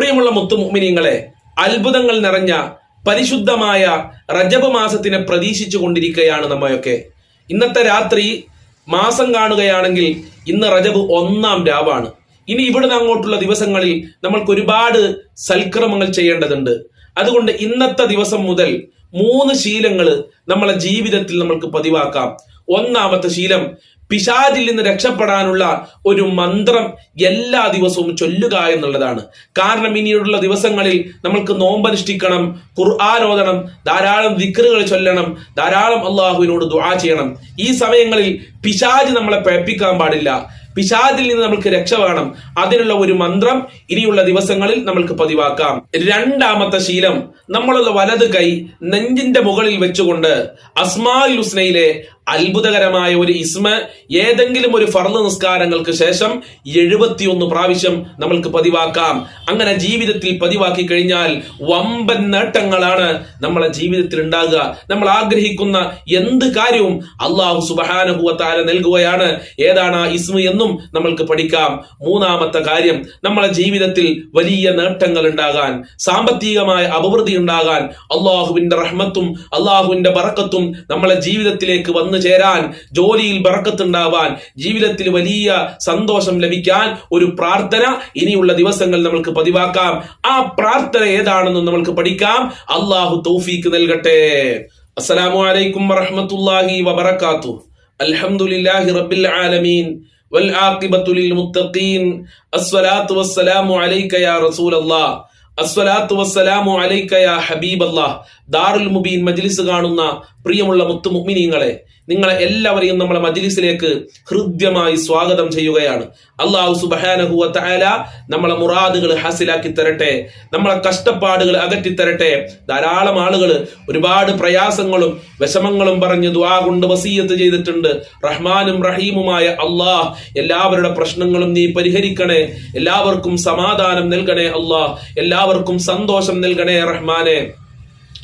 പ്രിയമുള്ള മുത്തുമുഅ്മിനീങ്ങളെ, അത്ഭുതങ്ങൾ നിറഞ്ഞ പരിശുദ്ധമായ റജബ് മാസത്തിനെ പ്രതീക്ഷിച്ചു കൊണ്ടിരിക്കുകയാണ് നമ്മയൊക്കെ. ഇന്നത്തെ രാത്രി മാസം കാണുകയാണെങ്കിൽ ഇന്ന് റജബ് 1-ാം രാവാണ്. ഇനി ഇവിടുന്ന് അങ്ങോട്ടുള്ള ദിവസങ്ങളിൽ നമ്മൾക്ക് ഒരുപാട് സൽക്രമങ്ങൾ ചെയ്യേണ്ടതുണ്ട്. അതുകൊണ്ട് ഇന്നത്തെ ദിവസം മുതൽ 3 ശീലങ്ങൾ നമ്മളെ ജീവിതത്തിൽ നമ്മൾക്ക് പതിവാക്കാം. ഒന്നാമത്തെ ശീലം, പിശാചിൽ നിന്ന് രക്ഷപ്പെടാനുള്ള ഒരു മന്ത്രം എല്ലാ ദിവസവും ചൊല്ലുക എന്നുള്ളതാണ്. കാരണം ഇനിയുള്ള ദിവസങ്ങളിൽ നമ്മൾക്ക് നോമ്പനുഷ്ഠിക്കണം, ഖുർആൻ ഓതണം, ധാരാളം ദിക്റുകൾ ചൊല്ലണം, ധാരാളം അള്ളാഹുവിനോട് ദുആ ചെയ്യണം. ഈ സമയങ്ങളിൽ പിശാച് നമ്മളെ പേപ്പിക്കാൻ പാടില്ല. പിശാചിൽ നിന്ന് നമ്മൾക്ക് രക്ഷ വേണം. അതിനുള്ള ഒരു മന്ത്രം ഇനിയുള്ള ദിവസങ്ങളിൽ നമ്മൾക്ക് പതിവാക്കാം. രണ്ടാമത്തെ ശീലം, നമ്മളുള്ള വലത് കൈ നെഞ്ചിന്റെ മുകളിൽ വെച്ചുകൊണ്ട് അസ്മാഉൽ ഹുസ്നയിലെ അത്ഭുതകരമായ ഒരു ഇസ്മ ഏതെങ്കിലും ഒരു ഫർള് നിസ്കാരങ്ങൾക്ക് ശേഷം 71 പ്രാവശ്യം നമ്മൾക്ക് പതിവാക്കാം. അങ്ങനെ ജീവിതത്തിൽ പതിവാക്കി കഴിഞ്ഞാൽ വമ്പൻ നേട്ടങ്ങളാണ് നമ്മളെ ജീവിതത്തിൽ ഉണ്ടാകുക. നമ്മൾ ആഗ്രഹിക്കുന്ന എന്ത് കാര്യവും അല്ലാഹു സുബ്ഹാനഹു വ തആല നൽകുകയാണ്. ഏതാണ് ആ ഇസ്മ എന്നും നമ്മൾക്ക് പഠിക്കാം. മൂന്നാമത്തെ കാര്യം, നമ്മളെ ജീവിതത്തിൽ വലിയ നേട്ടങ്ങൾ ഉണ്ടാകാൻ, സാമ്പത്തികമായ അഭിവൃദ്ധി ഉണ്ടാകാൻ, അള്ളാഹുവിന്റെ റഹ്മത്തും അള്ളാഹുവിന്റെ ബറക്കത്തും നമ്മളെ ജീവിതത്തിലേക്ക് വന്നു ചേരാൻ, ജോലിയിൽ ബറക്കത്തുണ്ടാവാൻ, ജീവിതത്തിൽ വലിയ സന്തോഷം ലഭിക്കാൻ ഒരു പ്രാർത്ഥന ഇനിയുള്ള ദിവസങ്ങൾ നമ്മൾക്ക് പതിവാക്കാം. ആ പ്രാർത്ഥന ഏതാണെന്ന് നമ്മൾക്ക് പഠിക്കാം. അള്ളാഹു തൗഫീക്ക് നൽകട്ടെ. അസ്സലാമു അലൈക്കും വറഹ്മത്തുള്ളാഹി വബറകാതുഹു. അൽഹംദുലില്ലാഹി റബ്ബിൽ ആലമീൻ വൽ ആഖിബത്തു ലിൽ മുത്തഖീൻ. അസ്സലാത്തു വസ്സലാമു അലൈക യാ റസൂലല്ലാഹ്. അസ്സലാത്തു വസ്സലാമു അലൈക യാ ഹബീബല്ലാഹ്. ദാറുൽ മുബീൻ മജ്ലിസ് കാണുന്ന പ്രിയമുള്ള മുത്തുമുഅ്മിനീങ്ങളെ, നിങ്ങളെ എല്ലാവരെയും നമ്മളെ മജ്ലിസിലേക്ക് ഹൃദ്യമായി സ്വാഗതം ചെയ്യുകയാണ്. അല്ലാഹു സുബ്ഹാനഹു വ തആല നമ്മളെ മുറാദുകൾ ഹാസിലാക്കി തരട്ടെ, നമ്മളെ കഷ്ടപ്പാടുകൾ അകറ്റി തരട്ടെ. ധാരാളം ആളുകൾ ഒരുപാട് പ്രയാസങ്ങളും വിഷമങ്ങളും പറഞ്ഞ് ദുആ കൊണ്ട് വസിയത്ത് ചെയ്തിട്ടുണ്ട്. റഹ്മാനും റഹീമുമായ അല്ലാഹ് എല്ലാവരുടെ പ്രശ്നങ്ങളും നീ പരിഹരിക്കണേ, എല്ലാവർക്കും സമാധാനം നൽകണേ അല്ലാഹ്, എല്ലാവർക്കും സന്തോഷം നൽകണേ റഹ്മാനെ.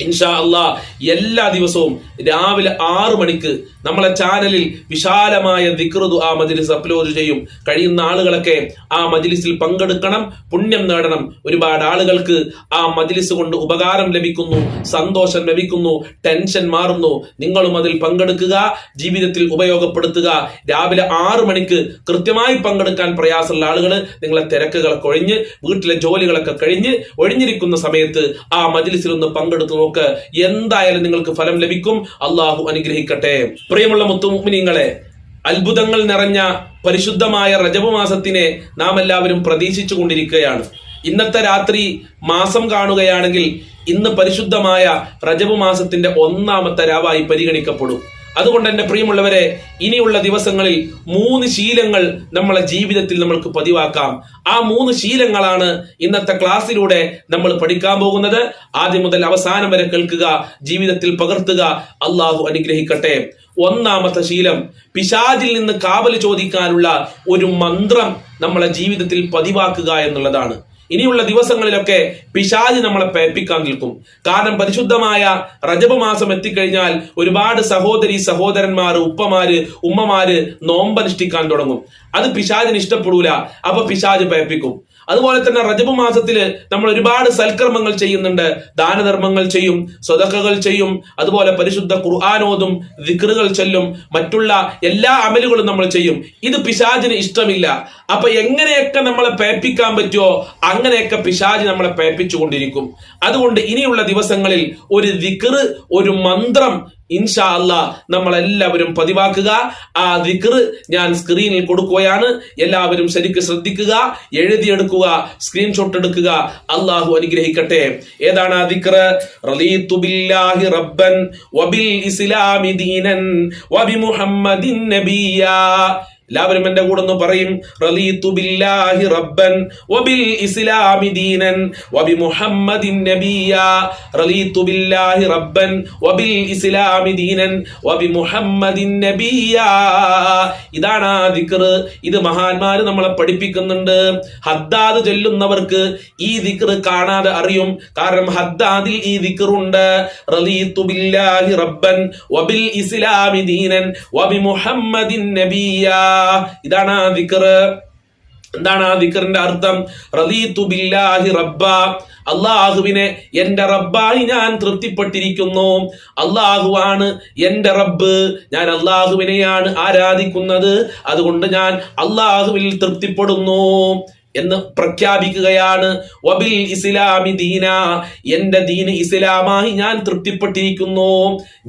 ഇൻഷാ അല്ലാഹ് എല്ലാ ദിവസവും രാവിലെ 6 മണിക്ക് നമ്മളെ ചാനലിൽ വിശാലമായ ദിക്ർ ദുആ മജ്ലിസ് അപ്ലോഡ് ചെയ്യും. കഴിയുന്ന ആളുകളൊക്കെ ആ മജ്ലിസിൽ പങ്കെടുക്കണം, പുണ്യം നേടണം. ഒരുപാട് ആളുകൾക്ക് ആ മജ്ലിസ് കൊണ്ട് ഉപകാരം ലഭിക്കുന്നു, സന്തോഷം ലഭിക്കുന്നു, ടെൻഷൻ മാറുന്നു. നിങ്ങളും അതിൽ പങ്കെടുക്കുക, ജീവിതത്തിൽ ഉപയോഗപ്പെടുത്തുക. രാവിലെ 6 മണിക്ക് കൃത്യമായി പങ്കെടുക്കാൻ പ്രയാസമുള്ള ആളുകൾ നിങ്ങളെ തിരക്കുകളൊക്കെ ഒഴിഞ്ഞ് വീട്ടിലെ ജോലികളൊക്കെ കഴിഞ്ഞ് ഒഴിഞ്ഞിരിക്കുന്ന സമയത്ത് ആ മജ്ലിസിൽ ഒന്ന് പങ്കെടുത്തു നോക്ക്. എന്തായാലും നിങ്ങൾക്ക് ഫലം ലഭിക്കും. അള്ളാഹു അനുഗ്രഹിക്കട്ടെ. പ്രിയമുള്ള മുത്തുമുഅ്മിനീങ്ങളെ, അത്ഭുതങ്ങൾ നിറഞ്ഞ പരിശുദ്ധമായ റജബ് മാസത്തിനെ നാം എല്ലാവരും പ്രതീക്ഷിച്ചു കൊണ്ടിരിക്കുകയാണ്. ഇന്നത്തെ രാത്രി മാസം കാണുകയാണെങ്കിൽ ഇന്ന് പരിശുദ്ധമായ റജബ് മാസത്തിന്റെ 1-ാമത്തെ രാവായി പരിഗണിക്കപ്പെടും. അതുകൊണ്ട് എന്റെ പ്രിയമുള്ളവരെ, ഇനിയുള്ള ദിവസങ്ങളിൽ 3 ശീലങ്ങൾ നമ്മളെ ജീവിതത്തിൽ നമ്മൾക്ക് പതിവാക്കാം. ആ 3 ശീലങ്ങളാണ് ഇന്നത്തെ ക്ലാസ്സിലൂടെ നമ്മൾ പഠിക്കാൻ പോകുന്നത്. ആദ്യം മുതൽ അവസാനം വരെ കേൾക്കുക, ജീവിതത്തിൽ പകർത്തുക. അള്ളാഹു അനുഗ്രഹിക്കട്ടെ. 1-ാമത്തെ ശീലം, പിശാചിൽ നിന്ന് കാവല് ചോദിക്കാനുള്ള ഒരു മന്ത്രം നമ്മളെ ജീവിതത്തിൽ പതിവാക്കുക എന്നുള്ളതാണ്. ഇനിയുള്ള ദിവസങ്ങളിലൊക്കെ പിശാച് നമ്മളെ പേപ്പിക്കാൻ നിൽക്കും. കാരണം പരിശുദ്ധമായ റജബ് മാസം എത്തിക്കഴിഞ്ഞാൽ ഒരുപാട് സഹോദരി സഹോദരന്മാർ, ഉപ്പമാര്, ഉമ്മമാര് നോമ്പനുഷ്ഠിക്കാൻ തുടങ്ങും. അത് പിശാചിന് ഇഷ്ടപ്പെടൂല. അപ്പൊ പിശാച് പേപ്പിക്കും. അതുപോലെ തന്നെ റജബ് മാസത്തില് നമ്മൾ ഒരുപാട് സൽക്കർമ്മങ്ങൾ ചെയ്യുന്നുണ്ട്. ദാനധർമ്മങ്ങൾ ചെയ്യും, സ്വതക്കകൾ ചെയ്യും, അതുപോലെ പരിശുദ്ധ ഖുർആനോതും, ദിക്റുകൾ ചൊല്ലും, മറ്റുള്ള എല്ലാ അമലുകളും നമ്മൾ ചെയ്യും. ഇത് പിശാചിന് ഇഷ്ടമില്ല. അപ്പൊ എങ്ങനെയൊക്കെ നമ്മളെ പേപ്പിക്കാൻ പറ്റുമോ അങ്ങനെയൊക്കെ പിശാച് നമ്മളെ പേപ്പിച്ചുകൊണ്ടിരിക്കും. അതുകൊണ്ട് ഇനിയുള്ള ദിവസങ്ങളിൽ ഒരു ദിക്ർ, ഒരു മന്ത്രം ഇൻഷാ അല്ലാഹ് നമ്മളെല്ലാവരും പതിവാക്കുക. ആ ദിക്ർ ഞാൻ സ്ക്രീനിൽ കൊടുക്കുകയാണ്. എല്ലാവരും ശരിക്ക് ശ്രദ്ധിക്കുക, എഴുതിയെടുക്കുക, സ്ക്രീൻഷോട്ട് എടുക്കുക. അള്ളാഹു അനുഗ്രഹിക്കട്ടെ. ഏതാണ് ആ ദിക്ർ? റളീതു ബില്ലാഹി റബ്ബൻ വബിൽ ഇസ്ലാമി ദീനൻ വബി മുഹമ്മദിൻ നബിയ്യാ. എല്ലാവരും എന്റെ കൂടെ ഒന്ന് പറയും. റളീതു ബില്ലാഹി റബ്ബൻ വബിൽ ഇസ്ലാമി ദീനൻ വബി മുഹമ്മദിൻ നബിയ്യാ. റളീതു ബില്ലാഹി റബ്ബൻ വബിൽ ഇസ്ലാമി ദീനൻ വബി മുഹമ്മദിൻ നബിയ്യാ. ഇതാണ് ആ ദിക്ർ. ഇത് മഹാന്മാര് നമ്മളെ പഠിപ്പിക്കുന്നുണ്ട്. ഹദ്ദാദ് ചൊല്ലുന്നവർക്ക് ഈ ദിക്ർ കാണാതെ അറിയും. കാരണം ഹദ്ദാദിൽ ഈ ദിക്റുണ്ട്. റളീതു ബില്ലാഹി റബ്ബൻ വബിൽ ഇസ്ലാമി ദീനൻ വബി മുഹമ്മദിൻ നബിയ്യാ. ഇതാണ് ആ ദിക്ർ. എന്താണ് ആ ദിക്റിന്റെ അർത്ഥം? റളീതു ബില്ലാഹി റബ്ബ, അള്ളാഹുവിനെ എന്റെ റബ്ബായി ഞാൻ തൃപ്തിപ്പെട്ടിരിക്കുന്നു. അള്ളാഹുവാണ് എന്റെ റബ്ബ്, ഞാൻ അള്ളാഹുവിനെയാണ് ആരാധിക്കുന്നത്, അതുകൊണ്ട് ഞാൻ അള്ളാഹുവിൽ തൃപ്തിപ്പെടുന്നു എന്ന് പ്രഖ്യാപിക്കുകയാണ്. വബിൽ ഇസ്ലാമി ദീന, എന്റെ ദീന് ഇസ്ലാമായി ഞാൻ തൃപ്തിപ്പെട്ടിരിക്കുന്നു,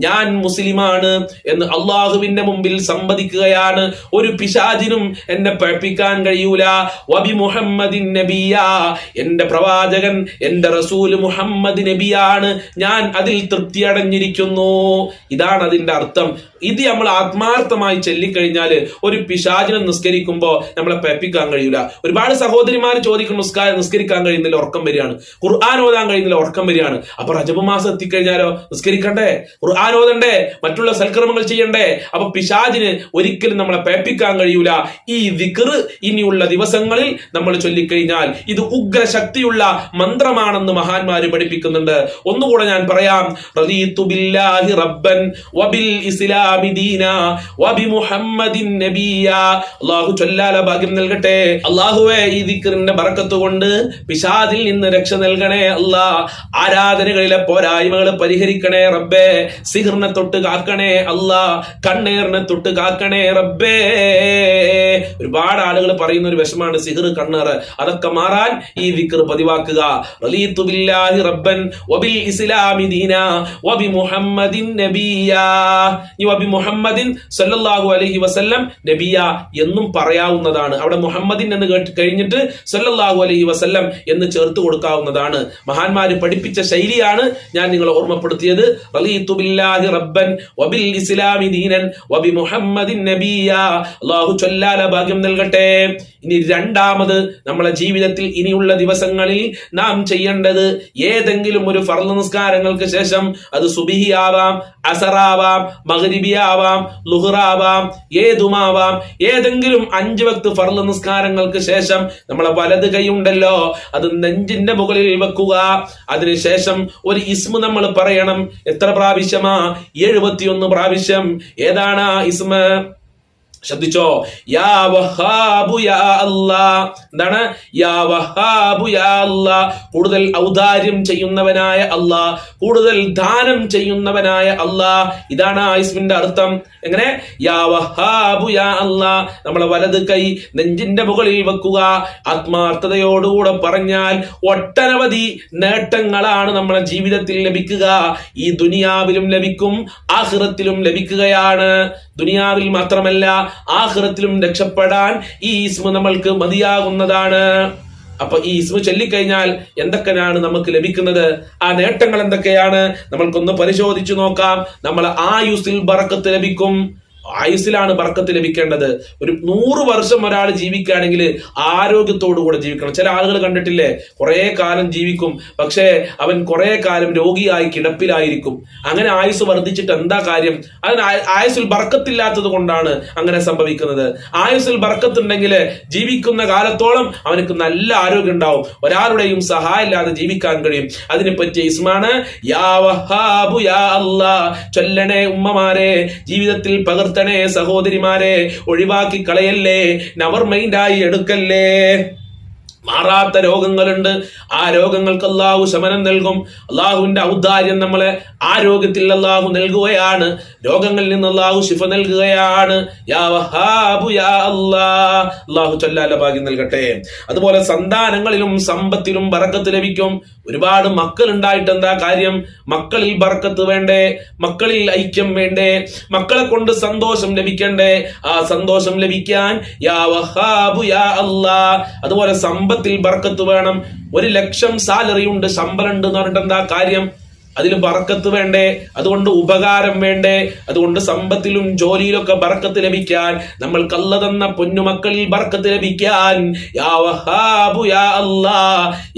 ഞാൻ മുസ്ലിമാണ് എന്ന് അള്ളാഹുവിന്റെ മുമ്പിൽ സമ്മതിക്കുകയാണ്. ഒരു പിശാചിനും എന്നെ പഴപ്പിക്കാൻ കഴിയൂല. വബി മുഹമ്മദിൻ നബിയ, എന്റെ പ്രവാചകൻ എന്റെ റസൂൽ മുഹമ്മദ് നബിയാണ്, ഞാൻ അതിൽ തൃപ്തി അടഞ്ഞിരിക്കുന്നു. ഇതാണ് അതിന്റെ അർത്ഥം. ഇത് നമ്മൾ ആത്മാർത്ഥമായി ചൊല്ലിക്കഴിഞ്ഞാൽ ഒരു പിശാചിനെ നിസ്കരിക്കുമ്പോൾ നമ്മളെ പഴപ്പിക്കാൻ കഴിയൂല. ഒരുപാട് സഹോദരിമാർ ചോദിക്കുന്നു, നിസ്കരിക്കാൻ കഴിയുന്നില്ല, ഉറക്കം വരികയാണ്. ഖുർആൻ ഓതാൻ കഴിയുന്നില്ല, ഉറക്കം വരികയാണ്. അപ്പൊ റജബ് മാസം എത്തിക്കഴിഞ്ഞാലോ നിസ്കരിക്കണ്ടേ, ഖുർആൻ ഓതണ്ടേ, മറ്റുള്ള സൽക്കർമ്മങ്ങൾ ചെയ്യണ്ടേ? അപ്പൊ പിശാചിന് ഒരിക്കലും നമ്മളെ പഴപ്പിക്കാൻ കഴിയൂല. ഈ ദിക്ർ ഇനിയുള്ള ദിവസങ്ങളിൽ നമ്മൾ ചൊല്ലിക്കഴിഞ്ഞാൽ ഇത് ഉഗ്ര ശക്തിയുള്ള മന്ത്രമാണെന്ന് മഹാന്മാര് പഠിപ്പിക്കുന്നുണ്ട്. ഒന്നുകൂടെ ഞാൻ പറയാം. റളീതു ബില്ലാഹി റബ്ബൻ വബിൽ ഇസ്ലാമി ദീന വബി മുഹമ്മദിൻ നബിയ. അല്ലാഹു ചൊല്ലാല ഭാഗ്യം നൽകട്ടെ. അല്ലാഹുവേ, ഈ ദിക്റിന്റെ ബറക്കത്ത് കൊണ്ട് പിശാചിൽ നിന്ന് രക്ഷ നൽകണേ അല്ലാ. ആരാധനകളിലെ പോരായ്മകൾ പരിഹരിക്കണേ റബ്ബേ. സിഹറിനെ തൊട്ട് കാക്കണേ അല്ലാ, കണ്ണേറിനെ തൊട്ട് കാക്കണേ റബ്ബേ. ഒരുപാട് ആളുകൾ പറയുന്ന ഒരു വിഷമാണ് സിഹർ, കണ്ണേറ്. അതൊക്കെ മാറാൻ ഈ ദിക്ർ പതിവാക്കുക. റളീതു ബില്ലാഹി റബ്ബൻ വബിൽ ഇസ്ലാമി ദീന വബി മുഹമ്മദിൻ നബിയ. ഈ വബി മുഹമ്മദിൻ സല്ലല്ലാഹു അലൈഹി വസല്ലം നബിയ എന്നും പറയാവുന്നതാണ്. അവിടെ മുഹമ്മദിൻ എന്ന് കഴിഞ്ഞിട്ട് സല്ലല്ലാഹു അലൈഹി വസല്ലം എന്ന് ചേർത്ത് കൊടുക്കാവുന്നതാണ്. മഹാന്മാര് പഠിപ്പിച്ച ശൈലിയാണ് ഞാൻ നിങ്ങളെ ഓർമ്മപ്പെടുത്തിയത്. റളീതു ബില്ലാഹി റബ്ബൻ വബിൽ ഇസ്ലാമി ദീനൻ വബി മുഹമ്മദിൻ നബിയ. അല്ലാഹു ചൊല്ലാല ഭാഗ്യം നൽകട്ടെ. ഇനി രണ്ടാമത്, നമ്മളെ ജീവിതത്തിൽ ഇനിയുള്ള ദിവസങ്ങളിൽ നാം ചെയ്യേണ്ടത് ഏതെങ്കിലും ഒരു ഫർള് നിസ്കാരങ്ങൾക്ക് ശേഷം, അത് സുബ്ഹി ആവാം, അസറാവാം, മഗ്രിബി ആവാം, ളുഹ്റാവാം, ഏതുമാവാം, ഏതെങ്കിലും 5 വക്ത് ഫർള് നിസ്കാരങ്ങൾക്ക് ശേഷം നമ്മളെ വലത് കൈ ഉണ്ടല്ലോ, അത് നെഞ്ചിന്റെ മുകളിൽ വെക്കുക. അതിനുശേഷം ഒരു ഇസ്മ നമ്മൾ പറയണം. എത്ര പ്രാവശ്യമാ? 71 പ്രാവശ്യം. ഏതാണ് ആ ഇസ്മ? ശ്രദ്ധിച്ചോ. യാ വഹാബു യാ അല്ലാ. എന്താണ്? യാ വഹാബു യാ അല്ലാ. കൂടുതൽ ഔദാര്യം ചെയ്യുന്നവനായ അല്ലാ, കൂടുതൽ ദാനം ചെയ്യുന്നവനായ അല്ലാ. ഇതാണ് ആ ഇസ്മിന്റെ അർത്ഥം. എങ്ങനെ? യാ വഹാബു യാ അല്ലാ. നമ്മളെ വലത് കൈ നെഞ്ചിന്റെ മുകളിൽ വെക്കുക. ആത്മാർത്ഥതയോടുകൂടെ പറഞ്ഞാൽ ഒട്ടനവധി നേട്ടങ്ങളാണ് നമ്മളെ ജീവിതത്തിൽ ലഭിക്കുക. ഈ ദുനിയാവിലും ലഭിക്കും, ആഖിറത്തിലും ലഭിക്കുകയാണ്. ദുനിയാവിൽ മാത്രമല്ല, ആഖിറത്തിലും രക്ഷപ്പെടാൻ ഈ ഇസ്മ നമ്മൾക്ക് മതിയാകുന്നതാണ്. അപ്പൊ ഈ ഇസ്മ ചൊല്ലിക്കഴിഞ്ഞാൽ എന്തൊക്കെയാണ് നമുക്ക് ലഭിക്കുന്നത്? ആ നേട്ടങ്ങൾ എന്തൊക്കെയാണ്? നമ്മൾക്കൊന്ന് പരിശോധിച്ചു നോക്കാം. നമ്മളെ ആയുസ്സിൽ ബറക്കത്ത് ലഭിക്കും. ആയുസ്സിലാണ് ബർക്കത്ത് ലഭിക്കേണ്ടത്. ഒരു 100 വർഷം ഒരാൾ ജീവിക്കുകയാണെങ്കിൽ ആരോഗ്യത്തോടു കൂടെ ജീവിക്കണം. ചില ആളുകൾ കണ്ടിട്ടില്ലേ, കുറെ കാലം ജീവിക്കും, പക്ഷേ അവൻ കുറെ കാലം രോഗിയായി കിടപ്പിലായിരിക്കും. അങ്ങനെ ആയുസ് വർദ്ധിച്ചിട്ട് എന്താ കാര്യം? അതിന് ആയുസ്സിൽ ബർക്കത്തില്ലാത്തത് കൊണ്ടാണ് അങ്ങനെ സംഭവിക്കുന്നത്. ആയുസ്സിൽ ബർക്കത്തുണ്ടെങ്കിൽ ജീവിക്കുന്ന കാലത്തോളം അവനക്ക് നല്ല ആരോഗ്യം ഉണ്ടാവും, ഒരാളുടെയും സഹായം ഇല്ലാതെ ജീവിക്കാൻ കഴിയും. അതിനെ പറ്റിയ ഇസ്മാണ് യാ വഹാബു യാ അല്ലാ. ചൊല്ലണേ ഉമ്മമാരെ, ജീവിതത്തിൽ പകർത്തണേ സഹോദരിമാരെ, ഒഴിവാക്കി കളയല്ലേ, നവർ മൈൻഡായി എടുക്കല്ലേ. മാറാത്ത രോഗങ്ങളുണ്ട്, ആ രോഗങ്ങൾക്ക് അള്ളാഹു ശമനം നൽകും. അള്ളാഹുവിന്റെ ഔദാര്യം നമ്മളെ ആരോഗ്യത്തിൽ അള്ളാഹു നൽകുകയാണ്, രോഗങ്ങളിൽ നിന്ന് അള്ളാഹു ശിഫ നൽകുകയാണ്. യാ വഹാബു യാ അല്ലാ. അള്ളാഹു ചൊല്ലാല ഭാഗ്യം നൽകട്ടെ. അതുപോലെ സന്താനങ്ങളിലും സമ്പത്തിലും ബറക്കത്ത് ലഭിക്കും. ഒരുപാട് മക്കൾ ഉണ്ടായിട്ട് എന്താ കാര്യം? മക്കളിൽ ബറക്കത്ത് വേണ്ടേ? മക്കളിൽ ഐക്യം വേണ്ടേ? മക്കളെ കൊണ്ട് സന്തോഷം ലഭിക്കണ്ടേ? ആ സന്തോഷം ലഭിക്കാൻ യാ വഹാബു യാ അല്ലാ. അതുപോലെ സമ്പത്തിൽ ബർക്കത്ത് വേണം. 1 ലക്ഷം സാലറി ഉണ്ട്, ശമ്പളം ഉണ്ട് എന്ന് പറഞ്ഞിട്ട് എന്താ കാര്യം? അതിൽ ബർക്കത്ത് വേണ്ടേ? അതുകൊണ്ട് ഉപകാരം വേണ്ടേ? അതുകൊണ്ട് സമ്പത്തിലും ജോലിയിലൊക്കെ ബർക്കത്ത് ലഭിക്കാൻ, നമ്മൾക്ക് അല്ലാഹു തന്ന പൊന്നുമക്കളിൽ ബർക്കത്ത് ലഭിക്കാൻ യാ വഹാബു യാ അല്ലാ,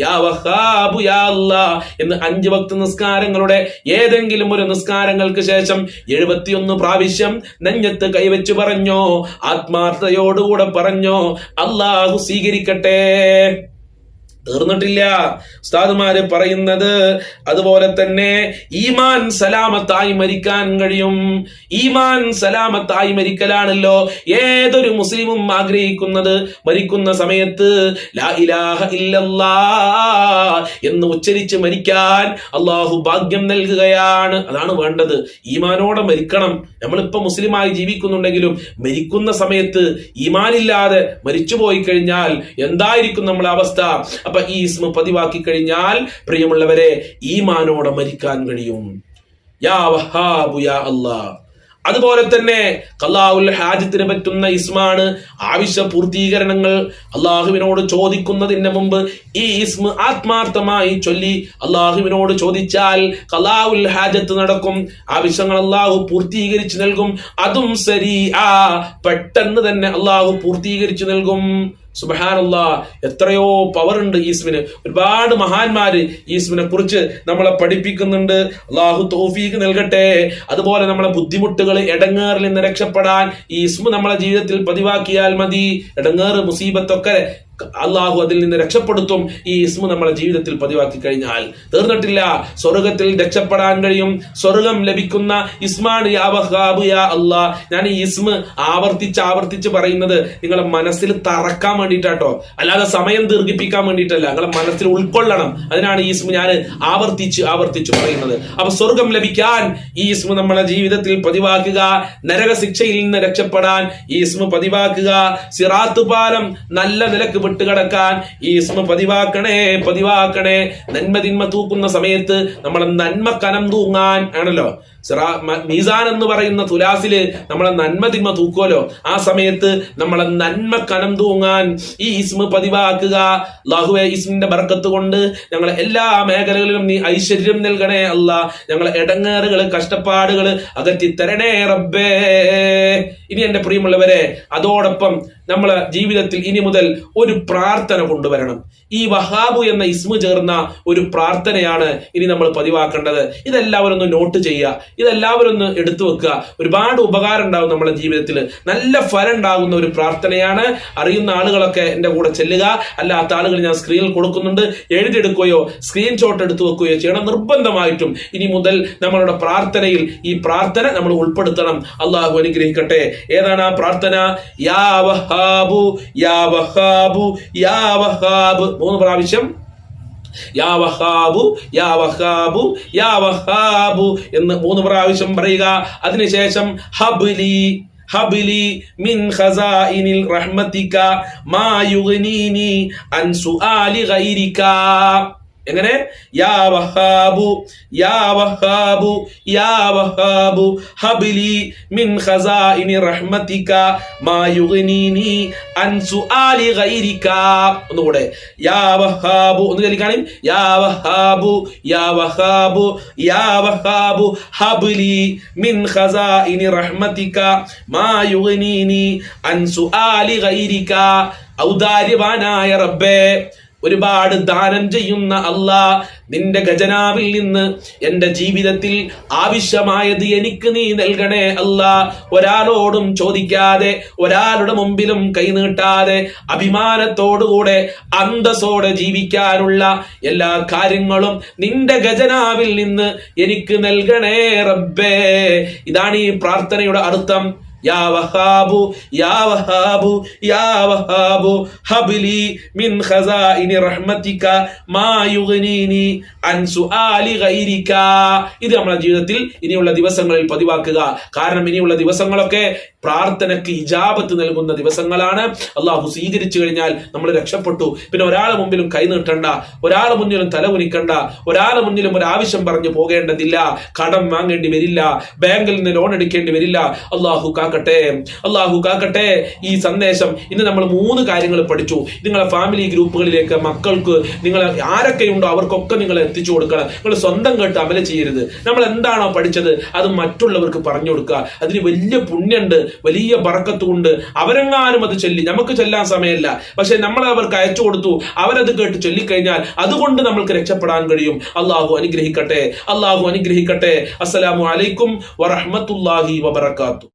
യാ വഹാബു യാ അല്ലാ എന്ന് 5 വക്ത് നിസ്കാരങ്ങളുടെ ഏതെങ്കിലും ഒരു നിസ്കാരങ്ങൾക്ക് ശേഷം 71 പ്രാവശ്യം നെഞ്ഞത്ത് കൈവച്ച് പറഞ്ഞോ, ആത്മാർത്ഥതയോടുകൂടെ പറഞ്ഞോ, അല്ലാഹു സ്വീകരിക്കട്ടെ. തീർന്നിട്ടില്ല. ഉസ്താദുമാര് പറയുന്നത് അതുപോലെ തന്നെ ഈമാൻ സലാമത്തായി മരിക്കാൻ കഴിയും. ഈമാൻ സലാമത്തായി മരിക്കലാണല്ലോ ഏതൊരു മുസ്ലിമും ആഗ്രഹിക്കുന്നത്. മരിക്കുന്ന സമയത്ത് ലാ ഇലാഹ ഇല്ലല്ലാഹ് എന്ന് ഉച്ചരിച്ച് മരിക്കാൻ അള്ളാഹു ഭാഗ്യം നൽകുകയാണ്. അതാണ് വേണ്ടത്. ഈമാനോടെ മരിക്കണം. നമ്മളിപ്പോ മുസ്ലിമായി ജീവിക്കുന്നുണ്ടെങ്കിലും മരിക്കുന്ന സമയത്ത് ഈമാനില്ലാതെ മരിച്ചുപോയി കഴിഞ്ഞാൽ എന്തായിരിക്കും നമ്മളെ അവസ്ഥ? അപ്പൊ ഈ ഇസ്മ പതിവാക്കി കഴിഞ്ഞാൽ പ്രിയമുള്ളവരെ ഈമാനോടെ മരിക്കാൻ കഴിയും. യാ വഹാബു യാ അല്ലാഹ്. അതുപോലെ തന്നെ ഖലാഉൽ ഹാജത്തിന് പറ്റുന്ന ഇസ്മാണ്. ആവശ്യ പൂർത്തീകരണങ്ങൾ അള്ളാഹുവിനോട് ചോദിക്കുന്നതിന് മുമ്പ് ഈ ഇസ്മ ആത്മാർത്ഥമായി ചൊല്ലി അള്ളാഹുവിനോട് ചോദിച്ചാൽ ഖലാഉൽ ഹാജത്ത് നടക്കും. ആവശ്യങ്ങൾ അള്ളാഹു പൂർത്തീകരിച്ചു നൽകും. അതും പെട്ടെന്ന് തന്നെ അള്ളാഹു പൂർത്തീകരിച്ചു നൽകും. സുബ്ഹാനല്ലാഹ്. എത്രയോ പവർ ഉണ്ട് ഈ ഇസ്മിന്. ഒരുപാട് മഹാന്മാര് ഈ ഇസ്മിനെ കുറിച്ച് നമ്മളെ പഠിപ്പിക്കുന്നുണ്ട്. അള്ളാഹു തൗഫീഖ് നൽകട്ടെ. അതുപോലെ നമ്മളെ ബുദ്ധിമുട്ടുകൾ, എടങ്ങേറിൽ നിന്ന് രക്ഷപ്പെടാൻ ഈ ഇസ്മ നമ്മളെ ജീവിതത്തിൽ പതിവാക്കിയാൽ മതി. എടങ്ങേറ്, മുസീബത്തൊക്കെ അള്ളാഹു അതിൽ നിന്ന് രക്ഷപ്പെടുത്തും. ഈ ഇസ്മ നമ്മളെ ജീവിതത്തിൽ പതിവാക്കി കഴിഞ്ഞാൽ തീർന്നിട്ടില്ല. സ്വർഗത്തിൽ രക്ഷപ്പെടാൻ കഴിയും. സ്വർഗം ലഭിക്കുന്ന ഇസ്മാണ് യാ വഹാബ് യാ അല്ലാഹ്. ഞാൻ ഈ ഇസ്മ ആവർത്തിച്ച് പറയുന്നത് നിങ്ങളെ മനസ്സിൽ തറക്കാൻ വേണ്ടിയിട്ടാട്ടോ, അല്ലാതെ സമയം ദീർഘിപ്പിക്കാൻ വേണ്ടിയിട്ടല്ല. നിങ്ങളെ മനസ്സിൽ ഉൾക്കൊള്ളണം. അതിനാണ് ഈ ഇസ്മ ഞാൻ ആവർത്തിച്ച് പറയുന്നത്. അപ്പൊ സ്വർഗം ലഭിക്കാൻ ഈ ഇസ്മ നമ്മളെ ജീവിതത്തിൽ പതിവാക്കുക. നരകശിക്ഷയിൽ നിന്ന് രക്ഷപ്പെടാൻ ഈ ഇസ്മ പതിവാക്കുക. സിറാത്ത് പാലം നല്ല നിലക്ക് വിട്ടുകിടക്കാൻ ഈ ഇസ്മ പതിവാക്കണേ. നന്മ തിന്മ തൂക്കുന്ന സമയത്ത് നമ്മളെ നന്മ കനം തൂങ്ങാൻ ആണല്ലോ മീസാൻ എന്ന് പറയുന്ന തുലാസില് നമ്മളെ നന്മ തിന്മ തൂക്കുമല്ലോ. ആ സമയത്ത് നമ്മളെ നന്മ കനം തൂങ്ങാൻ ഈ ഇസ്മ പതിവാക്കുക. അല്ലാഹുവേ, ഇസ്മിന്റെ ബർക്കത്ത് കൊണ്ട് ഞങ്ങളെ എല്ലാ മേഖലകളിലും നീ ഐശ്വര്യം നൽകണേ അല്ലാഹ്. ഞങ്ങളെ ഇടങ്ങേറുകള്, കഷ്ടപ്പാടുകള് അകറ്റി തരണേ റബ്ബേ. ഇനി എന്റെ പ്രിയമുള്ളവരെ, അതോടൊപ്പം നമ്മളെ ജീവിതത്തിൽ ഇനി മുതൽ ഒരു പ്രാർത്ഥന കൊണ്ടുവരണം. ഈ വഹാബു എന്ന ഇസ്മു ചേർന്ന ഒരു പ്രാർത്ഥനയാണ് ഇനി നമ്മൾ പതിവാക്കേണ്ടത്. ഇതെല്ലാവരും ഒന്ന് നോട്ട് ചെയ്യുക. ഇതെല്ലാവരും ഒന്ന് എടുത്തു വെക്കുക. ഒരുപാട് ഉപകാരം ഉണ്ടാകും നമ്മുടെ ജീവിതത്തിൽ. നല്ല ഫലം ഉണ്ടാകുന്ന ഒരു പ്രാർത്ഥനയാണ്. അറിയുന്ന ആളുകളൊക്കെ എന്റെ കൂടെ ചെല്ലുക. അല്ലാത്ത ആളുകൾ ഞാൻ സ്ക്രീനിൽ കൊടുക്കുന്നുണ്ട്. എഴുതിയെടുക്കുകയോ സ്ക്രീൻഷോട്ട് എടുത്തു വെക്കുകയോ ചെയ്യണം. നിർബന്ധമായിട്ടും ഇനി മുതൽ നമ്മളുടെ പ്രാർത്ഥനയിൽ ഈ പ്രാർത്ഥന നമ്മൾ ഉൾപ്പെടുത്തണം. അള്ളാഹു അനുഗ്രഹിക്കട്ടെ. ഏതാണ് ആ പ്രാർത്ഥന? യാ വഹാബു യാ വഹാബു യാ വഹാബ്. 3 പ്രാവശ്യം യാ വഹാബു യാ വഹാബു യാ വഹാബു എന്ന് 3 പ്രാവശ്യം പറയുക. അതിനുശേഷം ഹബ്ലി മിൻ ഖസാഇനിൽ റഹ്മതിക മാ യുഗ്നീനി അൻ സുആലി ഗൈരിക. എങ്ങനെ? യാ വഹാബു യാ വഹാബു യാ വഹാബു ഹബ്ലി മിൻ ഖസാഇനി റഹ്മതിക മാ യുഗ്നീനി അൻ സുആലി ഗൈരിക. ഒന്നുകൂടെ യാ വഹാബു, ഒന്ന് ചൊല്ലിക്കാണി. യാ വഹാബു യാ വഹാബു യാ വഹാബു ഹബ്ലി മിൻ ഖസാഇനി റഹ്മതിക മാ യുഗ്നീനി അൻ സുആലി ഗൈരിക. ഔദാര്യവാനായ റബ്ബേ, ഒരുപാട് ദാനം ചെയ്യുന്ന അല്ലാഹ്, നിന്റെ ഖജനാവിൽ നിന്ന് എന്റെ ജീവിതത്തിൽ ആവശ്യമായത് എനിക്ക് നീ നൽകണേ അല്ലാഹ്. ഒരാളോടും ചോദിക്കാതെ, ഒരാളുടെ മുമ്പിലും കൈനീട്ടാതെ, അഭിമാനത്തോടുകൂടെ അന്തസ്സോടെ ജീവിക്കാനുള്ള എല്ലാ കാര്യങ്ങളും നിന്റെ ഖജനാവിൽ നിന്ന് എനിക്ക് നൽകണേ റബ്ബേ. ഇതാണ് ഈ പ്രാർത്ഥനയുടെ അർത്ഥം. യാ വഹാബു യാ വഹാബു യാ വഹാബു ഹബ്ലി മിൻ ഖസാഇനി റഹ്മതിക മാ യുഗ്നീനി അൻ സുആലി ഗൈരിക. ഇത് നമ്മുടെ ജീവിതത്തിൽ ഇനിയുള്ള ദിവസങ്ങളിൽ പതിവാക്കുക. കാരണം ഇനിയുള്ള ദിവസങ്ങളൊക്കെ പ്രാർത്ഥനയ്ക്ക് ഇജാബത്ത് നൽകുന്ന ദിവസങ്ങളാണ്. അള്ളാഹു സ്വീകരിച്ചു കഴിഞ്ഞാൽ നമ്മൾ രക്ഷപ്പെട്ടു. പിന്നെ ഒരാളെ മുമ്പിലും കൈനീട്ടണ്ട, ഒരാളെ മുന്നിലും തല കുനിക്കണ്ട, ഒരാളെ മുന്നിലും ഒരു ആവശ്യം പറഞ്ഞു പോകേണ്ടതില്ല, കടം വാങ്ങേണ്ടി വരില്ല, ബാങ്കിൽ നിന്ന് ലോൺ എടുക്കേണ്ടി വരില്ല. അള്ളാഹു കാക്കട്ടെ. ഈ സന്ദേശം ഇന്ന് നമ്മൾ 3 കാര്യങ്ങൾ പഠിച്ചു. നിങ്ങളെ ഫാമിലി ഗ്രൂപ്പുകളിലേക്ക് മക്കൾക്ക്, നിങ്ങൾ ആരൊക്കെയുണ്ടോ അവർക്കൊക്കെ നിങ്ങൾ എത്തിച്ചു കൊടുക്കണം. നിങ്ങൾ സ്വന്തം കേട്ട് അമല ചെയ്യരുത്. നമ്മൾ എന്താണോ പഠിച്ചത് അത് മറ്റുള്ളവർക്ക് പറഞ്ഞു കൊടുക്കുക. അതിന് വലിയ പുണ്യമുണ്ട്, വലിയ ബറക്കത്തുണ്ട്. അവരെങ്ങാനും അത് ചൊല്ലി, നമുക്ക് ചൊല്ലാൻ സമയമല്ല, പക്ഷെ നമ്മൾ അവർക്ക് അയച്ചു കൊടുത്തു, അവരത് കേട്ട് ചൊല്ലിക്കഴിഞ്ഞാൽ അതുകൊണ്ട് നമ്മൾക്ക് രക്ഷപ്പെടാൻ കഴിയും. അള്ളാഹു അനുഗ്രഹിക്കട്ടെ. അസ്സലാമു അലൈക്കും വറഹ്മത്തുള്ളാഹി വബറകാതുഹു.